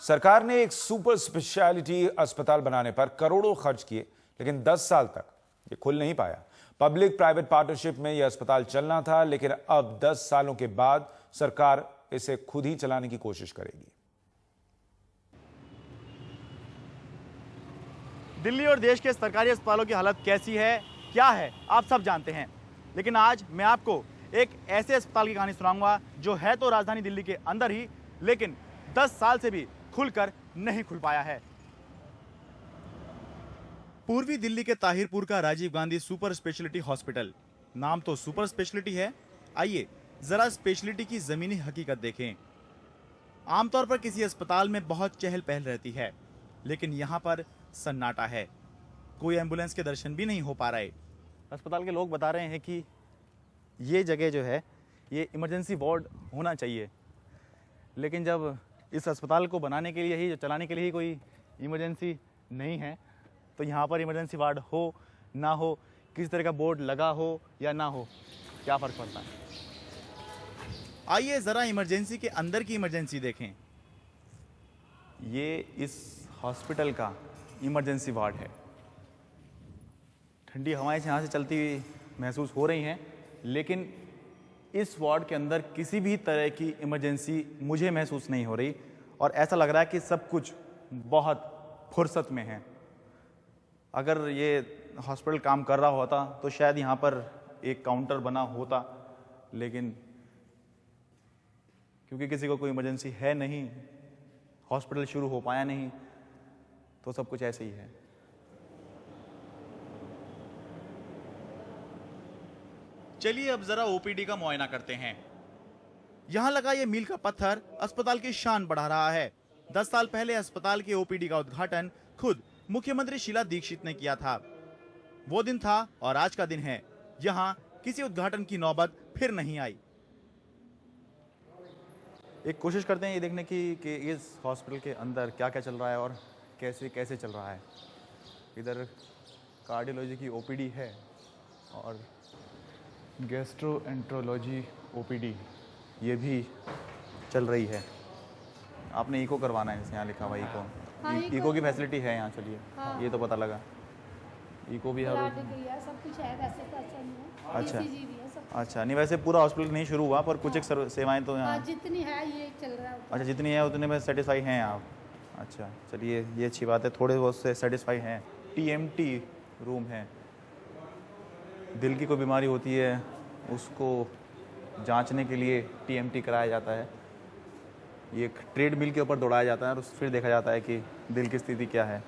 सरकार ने एक सुपर स्पेशलिटी अस्पताल बनाने पर करोड़ों खर्च किए, लेकिन 10 साल तक ये खुल नहीं पाया। पब्लिक प्राइवेट पार्टनरशिप में यह अस्पताल चलना था, लेकिन अब 10 सालों के बाद सरकार इसे खुद ही चलाने की कोशिश करेगी। दिल्ली और देश के सरकारी अस्पतालों की हालत कैसी है, क्या है, आप सब जानते हैं। लेकिन आज मैं आपको एक ऐसे अस्पताल की कहानी सुनाऊंगा जो है तो राजधानी दिल्ली के अंदर ही, लेकिन 10 साल से भी खुलकर नहीं खुल पाया है। पूर्वी दिल्ली के ताहिरपुर का Rajiv Gandhi super speciality hospital. नाम तो सुपर स्पेशलिटी है, आइए जरा स्पेशलिटी की जमीनी हकीकत देखें। आमतौर पर किसी अस्पताल में बहुत चहल पहल रहती है, लेकिन यहाँ पर सन्नाटा है। कोई एम्बुलेंस के दर्शन भी नहीं हो पा रहे। अस्पताल के लोग बता रहे हैं कि ये जगह जो है ये इमरजेंसी वार्ड होना चाहिए, लेकिन जब इस अस्पताल को बनाने के लिए ही, चलाने के लिए ही कोई इमरजेंसी नहीं है, तो यहाँ पर इमरजेंसी वार्ड हो ना हो, किस तरह का बोर्ड लगा हो या ना हो, क्या फ़र्क पड़ता है। आइए ज़रा इमरजेंसी के अंदर की इमरजेंसी देखें। ये इस हॉस्पिटल का इमरजेंसी वार्ड है। ठंडी हवाएं यहाँ से चलती हुई महसूस हो रही हैं, लेकिन इस वार्ड के अंदर किसी भी तरह की इमरजेंसी मुझे महसूस नहीं हो रही, और ऐसा लग रहा है कि सब कुछ बहुत फुर्सत में है। अगर ये हॉस्पिटल काम कर रहा होता तो शायद यहाँ पर एक काउंटर बना होता, लेकिन क्योंकि किसी को कोई इमरजेंसी है नहीं, हॉस्पिटल शुरू हो पाया नहीं, तो सब कुछ ऐसे ही है। चलिए अब जरा ओपीडी का मुआयना करते हैं। यहां लगा ये मील का पत्थर अस्पताल की शान बढ़ा रहा है। 10 साल पहले अस्पताल के ओपीडी का उद्घाटन खुद मुख्यमंत्री शीला दीक्षित ने किया था। वो दिन था और आज का दिन है। यहां किसी उद्घाटन की नौबत फिर नहीं आई। एक कोशिश करते हैं ये देखने की कि इस हॉस्पिटल के अंदर क्या क्या चल रहा है और कैसे कैसे चल रहा है। इधर कार्डियोलॉजी की ओपीडी है और गैस्ट्रोएंट्रोलॉजी ओपीडी ये भी चल रही है। आपने इको करवाना है, यहाँ लिखा हुआ इको। हाँ, इको की फैसिलिटी है यहाँ। चलिए हाँ। ये तो पता लगा। इको भी है, सब कुछ है, वैसे तो अच्छा नहीं है। अच्छा। ECG भी है, सब। अच्छा, नहीं वैसे पूरा हॉस्पिटल नहीं शुरू हुआ, पर कुछ एक सेवाएं तो यहाँ। हाँ, जितनी है ये चल रहा है। अच्छा, जितनी है उतने में सेटिस्फाई हैं आप। अच्छा चलिए, ये अच्छी बात है, थोड़े बहुत से सेटिस्फाई हैं। TMT रूम है। दिल की कोई बीमारी होती है उसको जांचने के लिए TMT कराया जाता है। ये एक ट्रेडमिल के ऊपर दौड़ाया जाता है और फिर देखा जाता है कि दिल की स्थिति क्या है।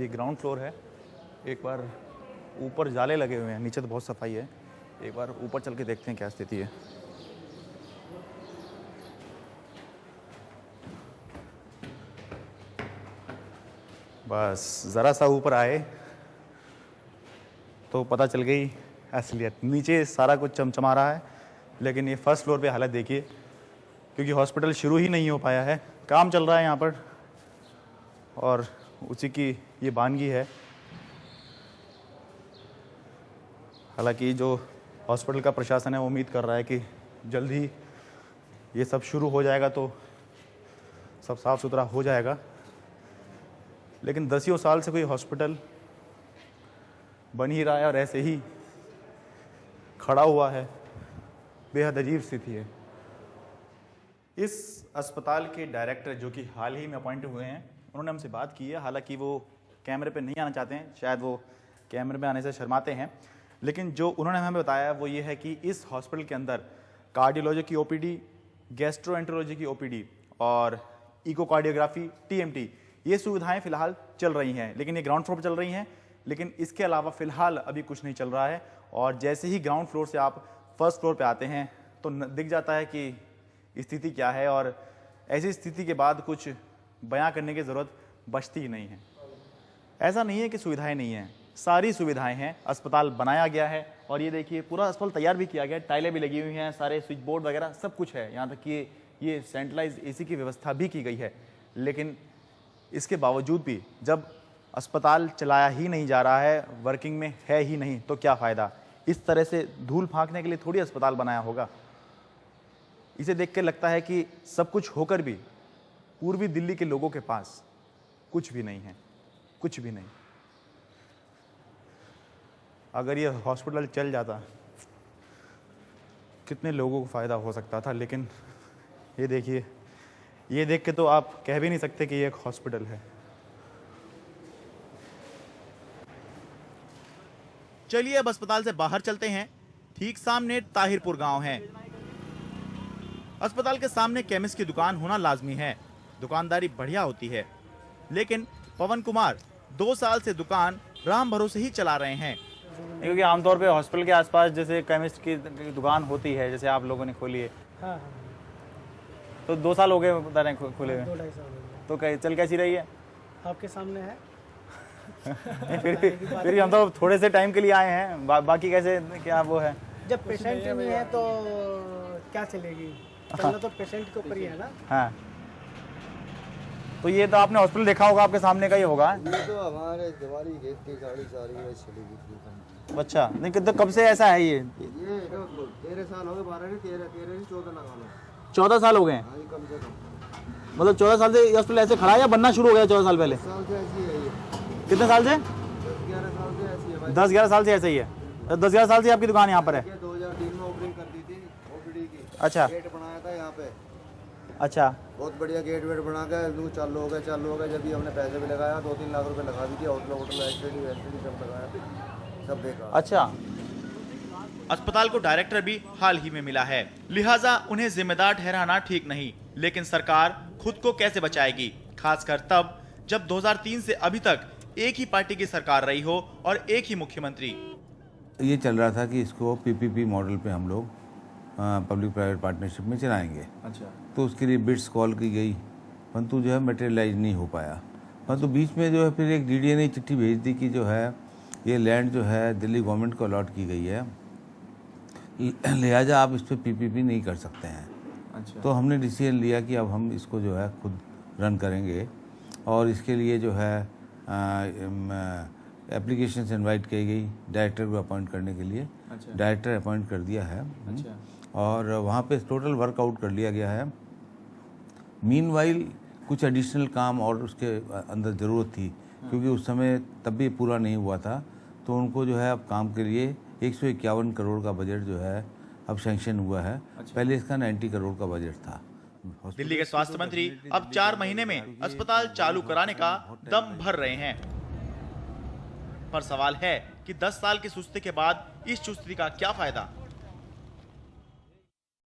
ये ग्राउंड फ्लोर है। एक बार ऊपर जाले लगे हुए हैं, नीचे तो बहुत सफाई है। एक बार ऊपर चल के देखते हैं क्या स्थिति है। बस ज़रा सा ऊपर आए तो पता चल गई असलियत। नीचे सारा कुछ चमचमा रहा है, लेकिन ये फर्स्ट फ्लोर पे हालत देखिए, क्योंकि हॉस्पिटल शुरू ही नहीं हो पाया है। काम चल रहा है यहाँ पर और उसी की ये वानगी है। हालांकि जो हॉस्पिटल का प्रशासन है वो उम्मीद कर रहा है कि जल्द ही ये सब शुरू हो जाएगा तो सब साफ़ सुथरा हो जाएगा, लेकिन 10 साल से कोई हॉस्पिटल बन ही रहा है और ऐसे ही खड़ा हुआ है। बेहद अजीब स्थिति है। इस अस्पताल के डायरेक्टर जो कि हाल ही में अपॉइंट हुए हैं, उन्होंने हमसे बात की है। हालांकि वो कैमरे पे नहीं आना चाहते हैं, शायद वो कैमरे में आने से शर्माते हैं, लेकिन जो उन्होंने हमें बताया वो ये है कि इस हॉस्पिटल के अंदर कार्डियोलॉजी की ओपीडी, गैस्ट्रोएंट्रोलॉजी की ओपीडी और इकोकार्डियोग्राफी TMT ये सुविधाएं फिलहाल चल रही हैं, लेकिन ये ग्राउंड फ्लोर पर चल रही हैं। लेकिन इसके अलावा फ़िलहाल अभी कुछ नहीं चल रहा है। और जैसे ही ग्राउंड फ्लोर से आप फर्स्ट फ्लोर पे आते हैं तो दिख जाता है कि स्थिति क्या है, और ऐसी स्थिति के बाद कुछ बयां करने की ज़रूरत बचती ही नहीं है। ऐसा नहीं है कि सुविधाएं नहीं हैं, सारी सुविधाएं हैं। अस्पताल बनाया गया है और ये देखिए पूरा अस्पताल तैयार भी किया गया है। टाइलें भी लगी हुई हैं, सारे स्विच बोर्ड वगैरह सब कुछ है। यहाँ तक कि ये सेंट्रलाइज AC की व्यवस्था भी की गई है। लेकिन इसके बावजूद भी जब अस्पताल चलाया ही नहीं जा रहा है, वर्किंग में है ही नहीं, तो क्या फ़ायदा। इस तरह से धूल फांकने के लिए थोड़ी अस्पताल बनाया होगा। इसे देख के लगता है कि सब कुछ होकर भी पूर्वी दिल्ली के लोगों के पास कुछ भी नहीं है, कुछ भी नहीं। अगर ये हॉस्पिटल चल जाता कितने लोगों को फ़ायदा हो सकता था, लेकिन ये देखिए, ये देख के तो आप कह भी नहीं सकते कि ये एक हॉस्पिटल है। चलिए अब अस्पताल से बाहर चलते हैं। ठीक सामने ताहिरपुर गांव है। अस्पताल के सामने केमिस्ट की दुकान होना लाजमी है, दुकानदारी बढ़िया होती है, लेकिन पवन कुमार 2 साल से दुकान राम भरोसे ही चला रहे हैं। क्योंकि आमतौर पे हॉस्पिटल के आसपास जैसे केमिस्ट की दुकान होती है, जैसे आप लोगों ने खोली है। हाँ तो 2 साल हो गए बता रहे हैं खोले हुए, 2-2.5 साल हो गए। तो चल कैसी रही है? आपके सामने है। फिर हम तो थोड़े से टाइम के लिए आए हैं, बाकी कैसे क्या वो है? जब पेशेंट नहीं है तो क्या चलेगी, चलना तो पेशेंट के ऊपर ही है ना। हाँ, तो ये तो आपने हॉस्पिटल देखा होगा, आपके सामने का ही होगा। ये तो हमारे दिवाली खेत की गाड़ी सारी है चलेगी दुकान। अच्छा, नहीं तो कब से ऐसा है ये? ये तो 13 साल हो गए, 12 नहीं 13 14 लगा लो। 14 साल हो गए? हाँ जी, कम से कम। मतलब 14 साल से ये हॉस्पिटल ऐसे खड़ा है या बनना शुरू हो गया 14 साल पहले? 10 साल से ऐसी है ये। कितने साल से? 10-11 साल से ऐसी है भाई। 10-11 साल से ऐसे ही है। 10-11 साल से आपकी दुकान यहाँ पर है? ये 2003 में ओपनिंग कर दी थी ओपीडी की। अच्छा गेट बनाया था यहाँ पे, अच्छा। बहुत बढ़िया गेट वेट बना के लू चालू हो गया। जब भी हमने पैसे भी लगाया 2-3 लाख रुपए लगा दी थी। होटल एसटीडी सब लगाया, सब बेकार। अच्छा, अस्पताल को डायरेक्टर भी हाल ही में मिला है, लिहाजा उन्हें जिम्मेदार ठहराना ठीक नहीं। लेकिन सरकार खुद को कैसे बचाएगी, खासकर तब जब 2003 से अभी तक एक ही पार्टी की सरकार रही हो और एक ही मुख्यमंत्री। ये चल रहा था कि इसको पीपीपी मॉडल पे हम लोग पब्लिक प्राइवेट पार्टनरशिप में चलाएंगे। अच्छा। तो उसके लिए बिड्स कॉल की गई, परंतु जो है मटेरियलाइज नहीं हो पाया। परंतु बीच में जो है फिर एक डीडीए ने चिट्ठी भेज दी कि जो है ये लैंड जो है दिल्ली गवर्नमेंट को अलॉट की गई है, लिहाजा आप इस पर पीपीपी नहीं कर सकते हैं। अच्छा। तो हमने डिसीजन लिया कि अब हम इसको जो है खुद रन करेंगे और इसके लिए जो है एप्लीकेशन इनवाइट की गई डायरेक्टर को अपॉइंट करने के लिए। अच्छा। डायरेक्टर अपॉइंट कर दिया है। अच्छा। और वहाँ पे टोटल वर्कआउट कर लिया गया है। मीनवाइल कुछ एडिशनल काम और उसके अंदर ज़रूरत थी, क्योंकि उस समय तब भी पूरा नहीं हुआ था, तो उनको जो है अब काम के लिए 151 करोड़ का बजट जो है अब सैंक्शन हुआ है। अच्छा। पहले इसका 90 करोड़ का बजट था। दिल्ली के स्वास्थ्य मंत्री अब 4 महीने में अस्पताल चालू कराने का दम भर रहे हैं, पर सवाल है कि 10 साल की सुस्ती के बाद इस चुस्ती का क्या फायदा।